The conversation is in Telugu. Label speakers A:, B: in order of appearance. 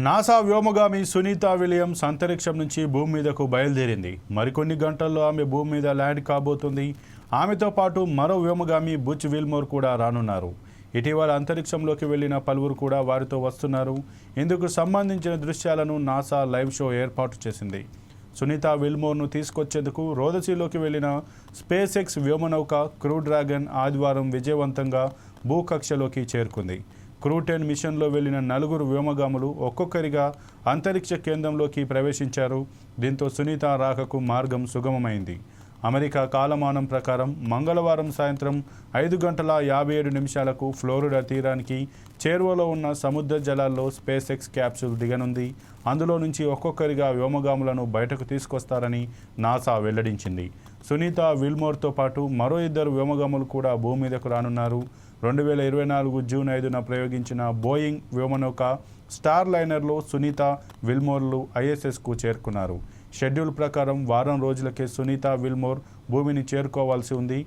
A: నాసా వ్యోమగామి సునీత విలియమ్స్ అంతరిక్షం నుంచి భూమి మీదకు బయలుదేరింది. మరికొన్ని గంటల్లో ఆమె భూమి మీద ల్యాండ్ కాబోతుంది. ఆమెతో పాటు మరో వ్యోమగామి బుచ్ విల్మోర్ కూడా రానున్నారు. ఇటీవల అంతరిక్షంలోకి వెళ్లిన పలువురు కూడా వారితో వస్తున్నారు. ఇందుకు సంబంధించిన దృశ్యాలను నాసా లైవ్ షో ఏర్పాటు చేసింది. సునీత విల్మోర్ను తీసుకొచ్చేందుకు రోదసీలోకి వెళ్లిన స్పేస్ ఎక్స్ వ్యోమనౌక క్రూ డ్రాగన్ ఆదివారం విజయవంతంగా భూకక్షలోకి చేరుకుంది. క్రూ 10 మిషన్లో వెళ్లిన 4 వ్యోమగాములు ఒక్కొక్కరిగా అంతరిక్ష కేంద్రంలోకి ప్రవేశించారు. దీంతో సునీత రాకకు మార్గం సుగమమైంది. అమెరికా కాలమానం ప్రకారం మంగళవారం సాయంత్రం 5:57 ఫ్లోరిడా తీరానికి చేరువలో ఉన్న సముద్ర జలాల్లో స్పేస్ ఎక్స్ క్యాప్సూల్ దిగనుంది. అందులో నుంచి ఒక్కొక్కరిగా వ్యోమగాములను బయటకు తీసుకొస్తారని నాసా వెల్లడించింది. సునీత విల్మోర్తో పాటు మరో 2 వ్యోమగాములు కూడా భూమి మీదకు రానున్నారు. 2024 జూన్ 5న ప్రయోగించిన బోయింగ్ వ్యోమనౌక స్టార్ లైనర్లో సునీత విల్మోర్లు ఐఎస్ఎస్కు చేరుకున్నారు. షెడ్యూల్ ప్రకారం వారం రోజులకే సునీత విల్మోర్ భూమిని చేరుకోవాల్సి ఉంది.